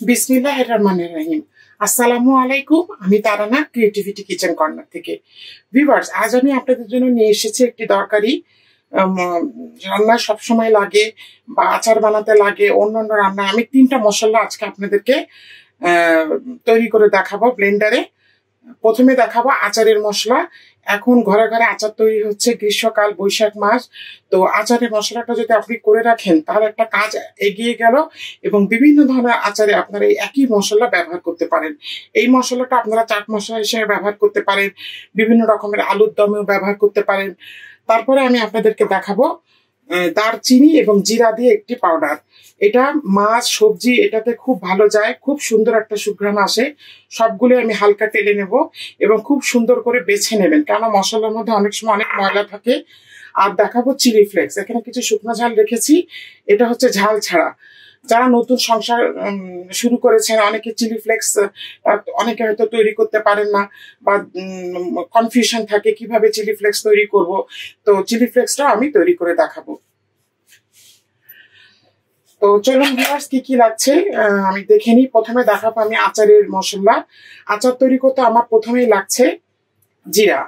বিসমিল্লাহির রহমানির রহিম। আসসালামু আলাইকুম। আমি তারানা, ক্রিয়েটিভিটি কিচেন কর্নার থেকে। ভিউয়ার্স, আজ আমি আপনাদের জন্য নিয়ে এসেছি একটি দরকারি রান্না সবসময় লাগে বা আচার বানাতে লাগে, অন্যান্য রান্না। আমি 3টা মশলা আজকে আপনাদেরকে তৈরি করে দেখাবো ব্লেন্ডারে। প্রথমে দেখাবো আচারের মশলা। এখন ঘরে ঘরে আচার তৈরি হচ্ছে, গ্রীষ্মকাল, বৈশাখ মাস। তো আচারের মশলাটা যদি আপনি করে রাখেন তাহলে একটা কাজ এগিয়ে গেল, এবং বিভিন্ন ধরনের আচারে আপনারা এই একই মশলা ব্যবহার করতে পারেন। এই মশলাটা আপনারা চাট মশলা হিসেবে ব্যবহার করতে পারেন, বিভিন্ন রকমের আলুর দমেও ব্যবহার করতে পারেন। তারপরে আমি আপনাদেরকে দেখাবো দারচিনি এবং জিরা দিয়ে একটি পাউডার। এটা মাছ, সবজি এটাতে খুব ভালো যায়, খুব সুন্দর একটা সুঘ্রাণ আসে। সবগুলো আমি হালকা টেলে নেব এবং খুব সুন্দর করে বেছে নেবেন, কারণ মশলার মধ্যে অনেক সময় অনেক ময়লা থাকে। আর দেখাবো চিলি ফ্লেক্স। এখানে কিছু শুকনো ঝাল রেখেছি, এটা হচ্ছে ঝাল ছাড়া। যারা নতুন সংসার শুরু করেছেন, অনেকে চিলি ফ্লেক্স অনেকে হয়তো তৈরি করতে পারেন না, বা কনফিউশন থাকে কিভাবে চিলি ফ্লেক্স তৈরি করব। তো চিলি ফ্লেক্সটা আমি তৈরি করে দেখাবো। তো চলুন ভিউয়ার্স, কি কি লাগছে আমি দেখে নিই। প্রথমে দেখাবো আমি আচারের মশলা। আচার তৈরি করতে আমার প্রথমেই লাগছে জিরা।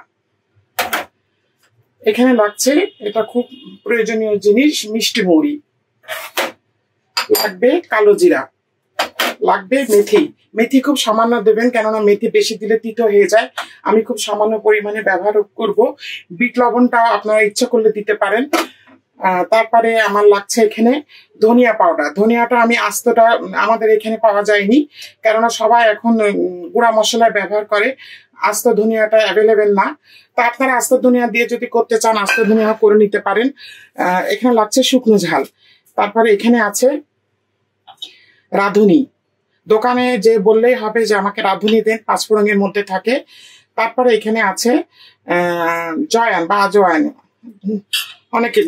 এখানে লাগছে, এটা খুব প্রয়োজনীয় জিনিস, মিষ্টি মৌরি। লাগবে কালো জিরা, লাগবে মেথি। মেথি খুব সামান্য দেবেন, কেননা মেথি বেশি দিলে তিতো হয়ে যায়। আমি খুব সামান্য পরিমাণে ব্যবহার করব। বিট লবণটা আপনারা ইচ্ছা করলে দিতে পারেন। তারপরে আমার লাগছে এখানে ধনিয়া পাউডার। ধনিয়াটা আমি আস্তটা আমাদের এখানে পাওয়া যায়নি, কেননা সবাই এখন গুঁড়া মশলা ব্যবহার করে, আস্ত ধনিয়াটা অ্যাভেলেবেল না। তা আপনারা আস্ত ধনিয়া দিয়ে যদি করতে চান আস্ত ধনিয়া করে নিতে পারেন। এখানে লাগছে শুকনো ঝাল। তারপরে এখানে আছে রাঁধুনি। দোকানে যে বললেই হবে যে আমাকে রাঁধুনি দেন, পাঁচফোড়নের মধ্যে থাকে। তারপরে এখানে আছে জয়ান বা আজওয়ান, অনেকে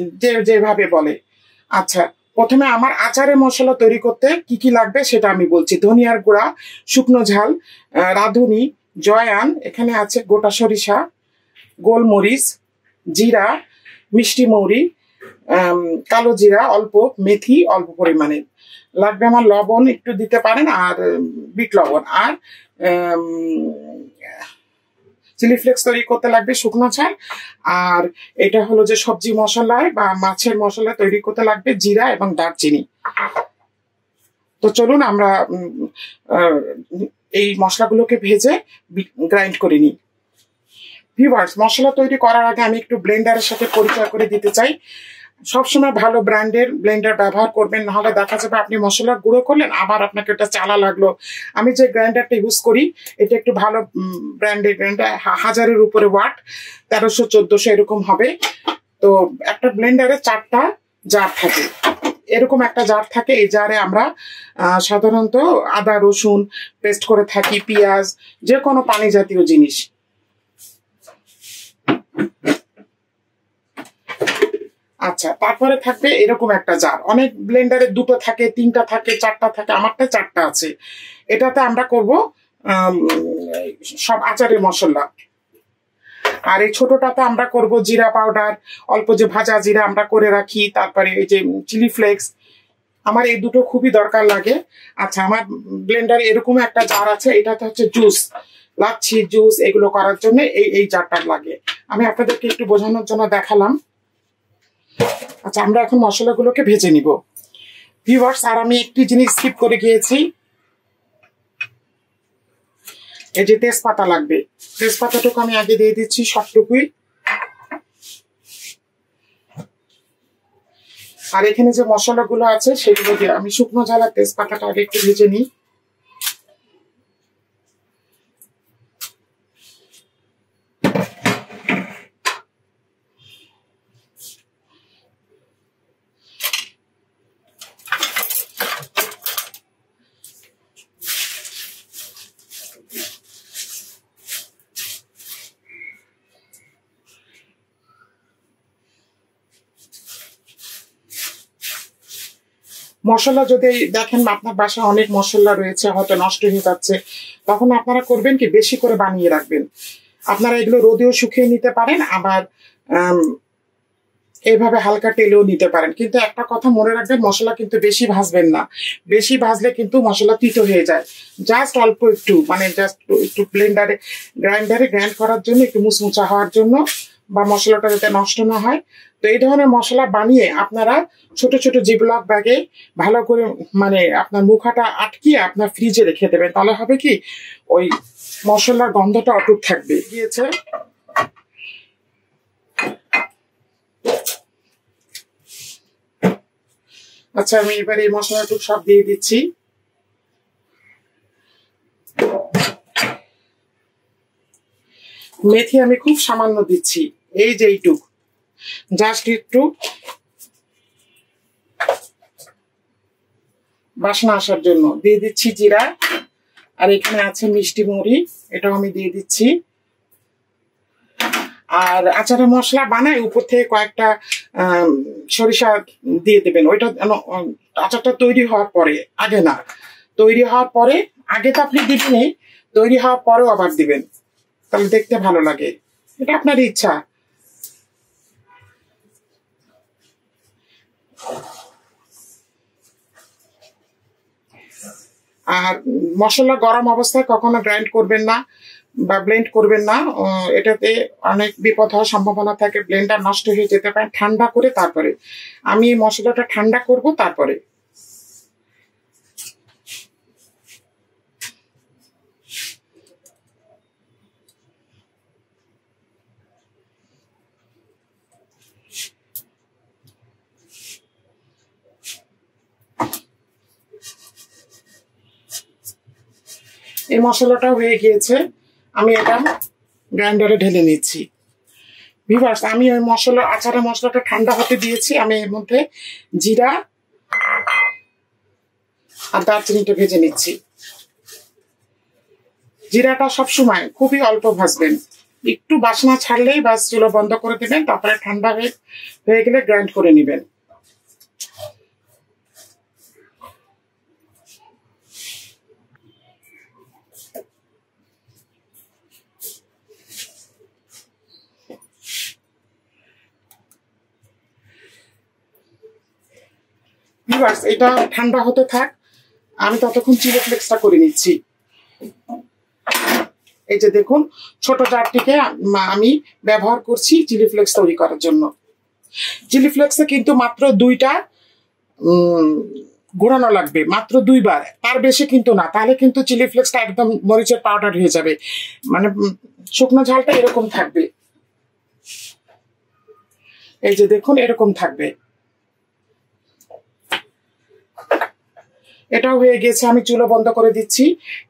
যেভাবে বলে। আচ্ছা, প্রথমে আমার আচারের মশলা তৈরি করতে কি কি লাগবে সেটা আমি বলছি। ধনিয়ার গুঁড়া, শুকনো ঝাল, রাঁধুনি, জয়ান, এখানে আছে গোটা সরিষা, গোলমরিচ, জিরা, মিষ্টি মৌরি, কালো জিরা অল্প, মেথি অল্প পরিমাণে লাগবে। আমার লবণ একটু দিতে পারেন, আর বিট লবণ। আর চিলি ফ্লেক্স তৈরি করতে লাগবে শুকনো ঝাল। আর এটা হলো যে সবজি মশলায় বা মাছের মশলা তৈরি করতে লাগবে জিরা এবং দারচিনি। তো চলুন আমরা এই মশলাগুলোকে ভেজে গ্রাইন্ড করে নিই। ভিউয়ার্স, মশলা তৈরি করার আগে আমি একটু ব্লেন্ডারের সাথে পরিচয় করে দিতে চাই। সবসময় ভালো ব্র্যান্ডের ব্লেন্ডার ব্যবহার করবেন, নাহলে দেখা যাবে আপনি মশলা গুঁড়ো করলেন আবার আপনাকে ওটা চালা লাগলো। আমি যে গ্রাইন্ডারটা ইউজ করি এটা একটু ভালো ব্র্যান্ডের গ্রাইন্ডার, 1000-এর উপরে ওয়াট, 1300-1400 এরকম হবে। তো একটা ব্লেন্ডারে 4টা জার থাকে, এরকম একটা জার থাকে। এই জারে আমরা সাধারণত আদা রসুন পেস্ট করে থাকি, পেঁয়াজ, যে কোনো পানি জাতীয় জিনিস। আচ্ছা, তারপরে থাকবে এরকম একটা জার। অনেক ব্লেন্ডারে 2টো থাকে, 3টা থাকে, 4টা থাকে, আমারটা 4টা আছে। এটাতে আমরা করব সব আচারের মশলা। আর এই ছোটটাতে আমরা করব জিরা পাউডার, অল্প যে ভাজা জিরা আমরা করে রাখি, তারপরে এই যে চিলি ফ্লেক্স। আমার এই দুটো খুবই দরকার লাগে। আচ্ছা, আমার ব্লেন্ডারে এরকম একটা জার আছে, এটাতে হচ্ছে জুস, লাচ্ছি, জুস এগুলো করার জন্য এই জারটা লাগে। আমি আপনাদেরকে একটু বোঝানোর জন্য দেখালাম। আচ্ছা, আমরা এখন মশলাগুলোকে ভেজে নিব। ভিউয়ার্স, আর আমি একটি জিনিস স্কিপ করে গিয়েছি, এই যে তেজপাতা লাগবে। তেজপাতাটুকু আমি আগে দিয়ে দিচ্ছি, সবটুকুই। আর এখানে যে মশলাগুলো আছে সেগুলো দিয়ে আমি শুকনো ঝাল আর তেজপাতাটা আগে একটু ভেজে নিই। মশলা যদি দেখেন আপনার বাসায় অনেক মশলা রয়েছে, হয়তো নষ্ট হয়ে যাচ্ছে, তখন আপনারা করবেন কি, বেশি করে বানিয়ে রাখবেন। আপনারা এগুলো রোদেও শুকিয়ে নিতে পারেন, আবার এইভাবে হালকা তেলেও নিতে পারেন। কিন্তু একটা কথা মনে রাখবেন, মশলা কিন্তু বেশি ভাজবেন না। বেশি ভাজলে কিন্তু মশলা তিতো হয়ে যায়। জাস্ট অল্প একটু, মানে জাস্ট একটু গ্রাইন্ডারে গ্রাইন্ড করার জন্য, একটু মুচমুচা হওয়ার জন্য, বা মশলাটা যাতে নষ্ট না হয়। তো এই ধরনের মশলা বানিয়ে আপনারা ছোট ছোট জিপলক ব্যাগে ভালো করে, মানে আপনার মুখাটা আটকিয়ে আপনার ফ্রিজে রেখে দেবেন। তাহলে হবে কি, ওই মশলার গন্ধটা অটুট থাকবে। গিয়েছে, আচ্ছা আমি এবার এই মশলাটুকু সব দিয়ে দিচ্ছি। মেথি আমি খুব সামান্য দিচ্ছি, এই যে এইটুক, জাস্ট একটু বাসনা আসার জন্য দিয়ে দিচ্ছি জিরা। আর এখানে আছে মিষ্টি মৌরি, এটাও আমি দিয়ে দিচ্ছি। আর আচারের মশলা বানায় উপর থেকে কয়েকটা সরিষা দিয়ে দেবেন। ওইটা আচারটা তৈরি হওয়ার পরে, আগে না। তৈরি হওয়ার পরে, আগে তো আপনি দিবেনই, তৈরি হওয়ার পরেও আবার দিবেন, তাহলে দেখতে ভালো লাগে। এটা আপনার ইচ্ছা। আর মশলা গরম অবস্থায় কখনো গ্রাইন্ড করবেন না বা ব্লেন্ড করবেন না, এটাতে অনেক বিপদ হওয়ার সম্ভাবনা থাকে, ব্লেন্ডার নষ্ট হয়ে যেতে পারে। ঠান্ডা করে তারপরে, আমি মশলাটা ঠান্ডা করব তারপরে। এই মশলাটা হয়ে গিয়েছে, আমি এটা গ্রাইন্ডারে ঢেলে নিচ্ছি। ভিউয়ার্স, আমি ওই আচারের মশলাটা ঠান্ডা হতে দিয়েছি। আমি এর মধ্যে জিরা আর দারচিনিটা ভেজে নিচ্ছি। জিরাটা সবসময় খুবই অল্প ভাজবেন, একটু বাসনা ছাড়লেই বাস চুলো বন্ধ করে দেবেন। তারপরে ঠান্ডা হয়ে গেলে গ্রাইন্ড করে নেবেন। ভিউয়ার্স, এটা ঠান্ডা হতে থাক, আমি ততক্ষণ চিলি ফ্লেক্সটা করে নিচ্ছি। এই যে দেখুন, ছোট জারটিকে আমি ব্যবহার করছি চিলি ফ্লেক্স তৈরি করার জন্য। চিলি ফ্লেক্সে কিন্তু মাত্র 2টা ঘোরানো লাগবে, মাত্র 2বার, তার বেশি কিন্তু না। তাহলে কিন্তু চিলি ফ্লেক্সটা একদম মরিচের পাউডার হয়ে যাবে, মানে শুকনো ঝালটা এরকম থাকবে। এই যে দেখুন, এরকম থাকবে। এটাও হয়ে গেছে, আমি চুলো বন্ধ করে দিচ্ছি।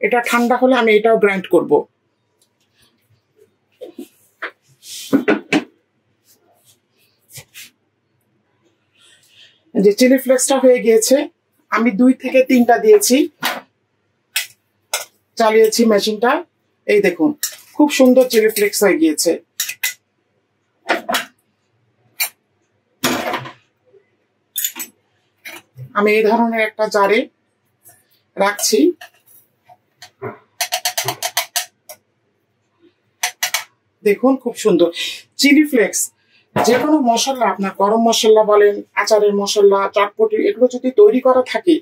এটা ঠান্ডা হলে আমি এটাও গ্রাইন্ড করব। যে চিলি ফ্লেক্সটা হয়ে গিয়েছে, আমি 2 থেকে 3টা দিয়েছি, চালিয়েছি মেশিনটা। এই দেখুন, খুব সুন্দর চিলি ফ্লেক্স হয়ে গিয়েছে। আমি এই ধরনের একটা জারে রাখছি। দেখুন, খুব সুন্দর চিলি ফ্লেক্স। যে কোনো মশলা, আপনার গরম মশলা বলেন, আচারের মশলা, চটপটি, এগুলো যদি তৈরি করা থাকে,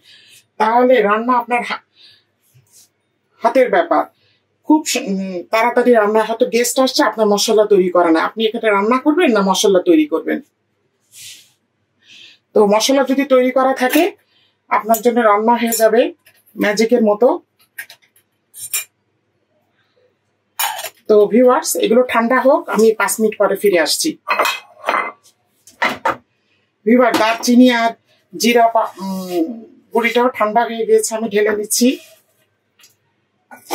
তাহলে রান্না আপনার হাতের ব্যাপার। খুব তাড়াতাড়ি রান্না, হয়তো গেস্ট আসছে, আপনার মশলা তৈরি করা না, আপনি এখানে রান্না করবেন না মশলা তৈরি করবেন। তো মশলা যদি তৈরি করা থাকে, আপনার জন্য রান্না হয়ে যাবে ম্যাজিকের মতো। তো ভিউয়ার্স, এগুলো ঠান্ডা হোক, আমি 5 মিনিট পরে ফিরে আসছি। ভিউয়ার, দারচিনি আর জিরা গুঁড়িটাও ঠান্ডা হয়ে গিয়েছে, আমি ঢেলে নিচ্ছি।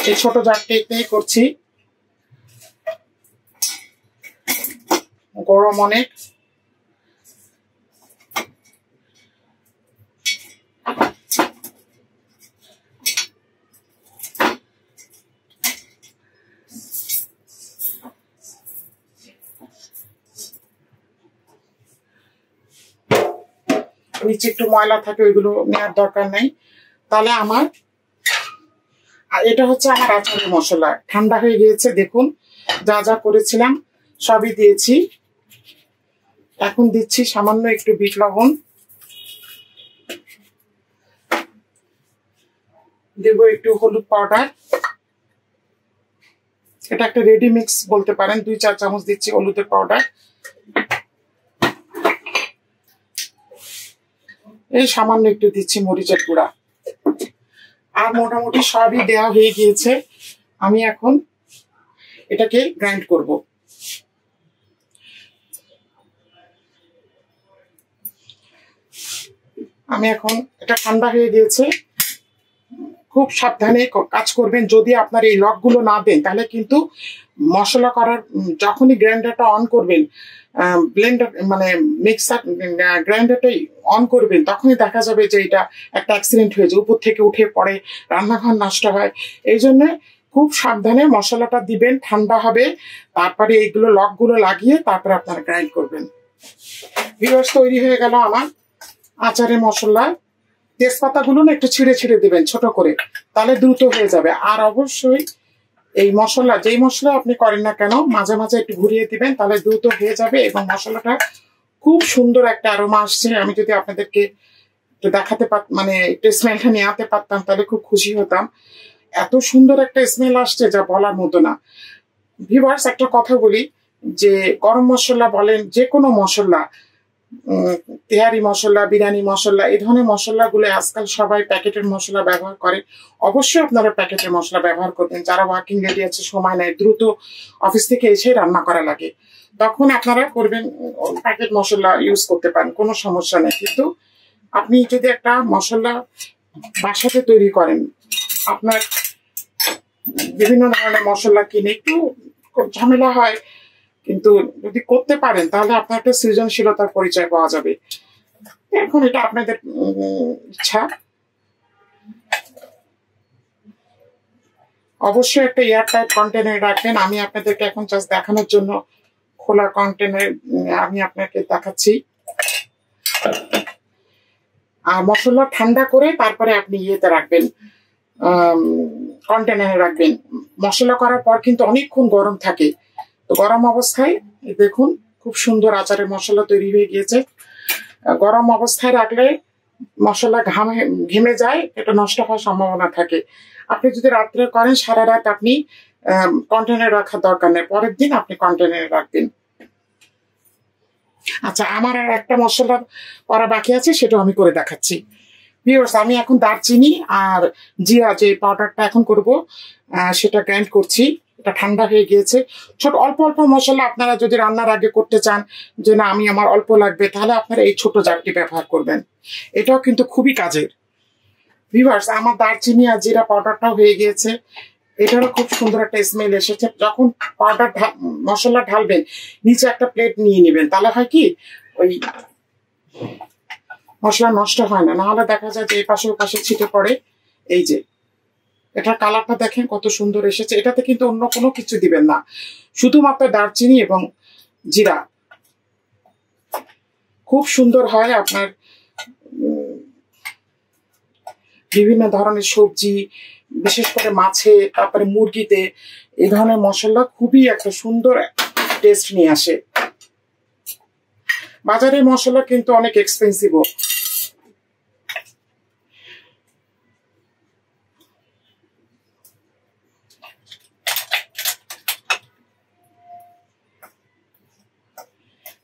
এই ছোট জারটাই করছি, গরম অনেক। নিচে একটু ময়লা থাকে, ওইগুলো নেওয়ার দরকার নাই। তাহলে আমার, আর এটা হচ্ছে আমার আচারের মশলা, ঠান্ডা হয়ে গিয়েছে। দেখুন, যা যা করেছিলাম সবই দিয়েছি। এখন দিচ্ছি সামান্য একটু বিট লবণ, দেব একটু হলুদ পাউডার, এটা একটা রেডি মিক্স বলতে পারেন, 2-4 চামচ দিচ্ছি হলুদের পাউডার। এই সামান্য একটু দিচ্ছি মরিচের গুঁড়া। আর মোটামুটি সবই দেওয়া হয়ে গিয়েছে। আমি এখন এটাকে গ্রাইন্ড করব। আমি এখন এটা ঠান্ডা হয়ে গিয়েছে। খুব সাবধানে কাজ করবেন। যদি আপনার এই লকগুলো না দেন তাহলে কিন্তু মশলা করার যখনই গ্রাইন্ডারটা অন করবেন, ব্লেন্ডার মানে মিক্সার গ্রাইন্ডারটাই অন করবেন, তখনই দেখা যাবে যে এটা একটা অ্যাক্সিডেন্ট হয়েছে, উপর থেকে উঠে পড়ে, রান্নাঘর নষ্ট হয়। এই জন্য খুব সাবধানে মশলাটা দিবেন, ঠান্ডা হবে, তারপরে এইগুলো লকগুলো লাগিয়ে তারপরে আপনারা গ্রাইন্ড করবেন। ভিউয়ার্স, তৈরি হয়ে গেল আমার আচারের মশলা। তেজপাতাগুলো না একটু ছিঁড়ে ছিঁড়ে দিবেন ছোট করে, তাহলে দ্রুত হয়ে যাবে। আর অবশ্যই এই মশলা, যেই মশলা আপনি করেন না কেন, মাঝে মাঝে একটু ঘুরিয়ে দিবেন, তাহলে দ্রুত হয়ে যাবে। এবং মশলাটা খুব সুন্দর একটা অ্যারোমা আসছে। আমি যদি আপনাদেরকে একটু দেখাতে মানে একটু স্মেলটা নিয়ে আনতে পারতাম তাহলে খুব খুশি হতাম। এত সুন্দর একটা স্মেল আসছে যা বলার মতো না। ভিউয়ার্স, একটা কথা বলি, যে গরম মশলা বলেন, যে কোনো মশলা, তেহারি মশলা, বিরিয়ানি মশলা, এই ধরনের মশলাগুলো আজকাল সবাই প্যাকেটের মশলা ব্যবহার করে। অবশ্যই আপনারা প্যাকেটের মশলা ব্যবহার করবেন। যারা ওয়ার্কিং লেডি আছে, সময় নেয়, দ্রুত অফিস থেকে এসে রান্না করা লাগে, তখন আপনারা করবেন প্যাকেট মশলা ইউজ করতে পারেন, কোনো সমস্যা নেই। কিন্তু আপনি যদি একটা মশলা বাসাতে তৈরি করেন, আপনার বিভিন্ন ধরনের মশলা কিনে একটু ঝামেলা হয়, কিন্তু যদি করতে পারেন তাহলে আপনার একটা সৃজনশীলতার পরিচয় পাওয়া যাবে। এখন এটা আপনাদের ইচ্ছা। অবশ্যই একটা এয়ারটাইট কন্টেনারে রাখবেন। আমি আপনাদেরকে এখন জাস্ট দেখানোর জন্য খোলা কন্টেনার আমি আপনাকে দেখাচ্ছি। আর মশলা ঠান্ডা করে তারপরে আপনি ইয়েতে রাখবেন, কন্টেনারে রাখবেন। মশলা করার পর কিন্তু অনেকক্ষণ গরম থাকে, তো গরম অবস্থায় দেখুন খুব সুন্দর আচারের মশলা তৈরি হয়ে গিয়েছে। গরম অবস্থায় রাখলে মশলা ঘেমে যায়, এটা নষ্ট হওয়ার সম্ভাবনা থাকে। আপনি যদি রাত্রে করেন, সারা রাত আপনি কন্টেনারে রাখার দরকার নেই, পরের দিন আপনি কন্টেনারে রাখবেন। আচ্ছা, আমার আর একটা মশলা করা বাকি আছে, সেটা আমি করে দেখাচ্ছি। ভিউয়ার্স, আমি এখন দারচিনি আর জিরা যে পাউডারটা এখন করব, সেটা গ্রাইন্ড করছি। এটা ঠান্ডা হয়ে গিয়েছে। ছোট অল্প অল্প মশলা আপনারা যদি রান্নার আগে করতে চান, যে না আমি আমার অল্প লাগবে, তাহলে আপনারা এই ছোট জারটি ব্যবহার করবেন। এটাও কিন্তু খুবই কাজের। ভিউয়ার্স, আমার দারচিনি আর জিরা পাউডারটাও হয়ে গিয়েছে। এটারও খুব সুন্দর একটা স্মেল এসেছে। যখন পাউডার মশলা ঢালবেন, নিচে একটা প্লেট নিয়ে নেবেন, তাহলে হয় কি ওই মশলা নষ্ট হয় না, নাহলে দেখা যায় যে এই পাশে ও পাশে ছিটে পড়ে। এই যে এটার কালারটা দেখেন কত সুন্দর এসেছে। এটাতে কিন্তু অন্য কোনো কিছু দিবেন না, শুধুমাত্র দারচিনি এবং জিরা। খুব সুন্দর হয় আপনার বিভিন্ন ধরনের সবজি, বিশেষ করে মাছে, তারপরে মুরগিতে এই ধরনের মশলা খুবই একটা সুন্দর টেস্ট নিয়ে আসে। বাজারের মশলা কিন্তু অনেক এক্সপেন্সিভও।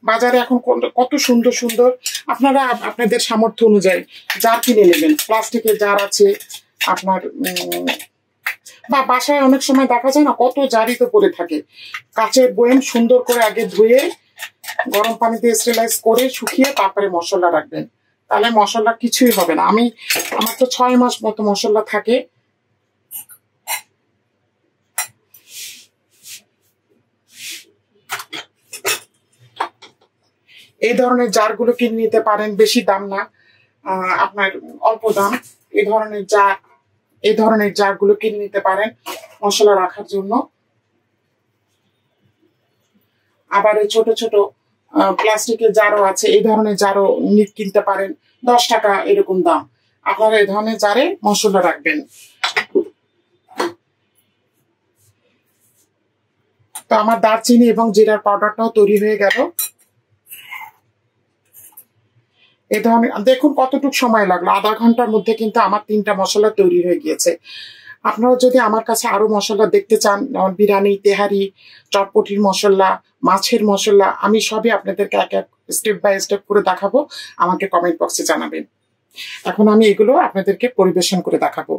বাজারে এখন কত সুন্দর সুন্দর, আপনারা আপনাদের সামর্থ্য অনুযায়ী জার কিনে নেবেন। প্লাস্টিকের জার আছে আপনার, বা বাসায় অনেক সময় দেখা যায় না কত জারই তো পড়ে থাকে। কাচের বয়াম সুন্দর করে আগে ধুয়ে গরম পানিতে স্টেরিলাইজ করে শুকিয়ে তারপরে মশলা রাখবেন, তাহলে মশলা কিছুই হবে না। আমার তো 6 মাস মতো মশলা থাকে। এই ধরনের জারগুলো কিনে নিতে পারেন, বেশি দাম না, আপনার অল্প দাম। এই ধরনের জারগুলো কিনে নিতে পারেন মশলা রাখার জন্য। আবার এই ছোট ছোট প্লাস্টিকের জারও আছে, এই ধরনের জারও কিনতে পারেন, 10 টাকা এরকম দাম। আপনারা এই ধরনের জারে মশলা রাখবেন। তো আমার দারচিনি এবং জিরার পাউডারটাও তৈরি হয়ে গেল। এই ধরনের দেখুন কতটুকু সময় লাগলো, আধা ঘন্টার মধ্যে কিন্তু আমার 3টা মশলা তৈরি হয়ে গিয়েছে। আপনারা যদি আমার কাছে আরো মশলা দেখতে চান, যেমন বিরিয়ানি, তেহারি, চটপটির মশলা, মাছের মশলা, আমি সবই আপনাদেরকে এক এক স্টেপ বাই স্টেপ করে দেখাবো, আমাকে কমেন্ট বক্সে জানাবেন। এখন আমি এগুলো আপনাদেরকে পরিবেশন করে দেখাবো।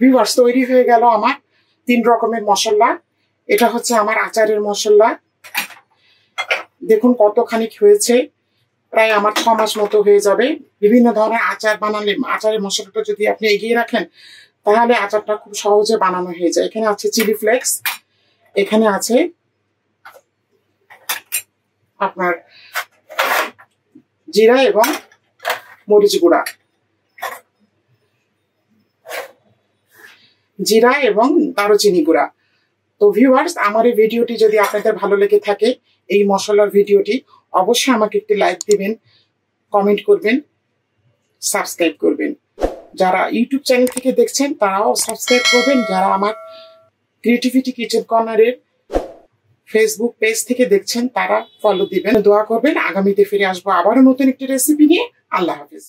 ভিউয়ার্স, তৈরি হয়ে গেল আমার 3 রকমের মশলা। এটা হচ্ছে আমার আচারের মশলা, দেখুন কতখানি হয়েছে, প্রায় আমার 6 মাস মতো হয়ে যাবে। বিভিন্ন ধরনের আচার বানালে আচারের মশলাটা যদি আপনি এগিয়ে রাখেন তাহলে আচারটা খুব সহজে বানানো হয়ে যায়। এখানে আছে চিলি ফ্লেক্স, এখানে আছে আপনার জিরা এবং মরিচ গুঁড়া, জিরা এবং দারুচিনি গুঁড়া। তো ভিউয়ার্স, আমার এই ভিডিওটি যদি আপনাদের ভালো লেগে থাকে, এই মশলার ভিডিওটি, অবশ্যই আমাকে একটি লাইক দিবেন, কমেন্ট করবেন, সাবস্ক্রাইব করবেন। যারা ইউটিউব চ্যানেল থেকে দেখছেন তারাও সাবস্ক্রাইব করবেন। যারা আমার ক্রিয়েটিভিটি কিচেন কর্নারের ফেসবুক পেজ থেকে দেখছেন তারা ফলো দিবেন, দোয়া করবেন। আগামীতে ফিরে আসবো আবারও নতুন একটি রেসিপি নিয়ে। আল্লাহ হাফিজ।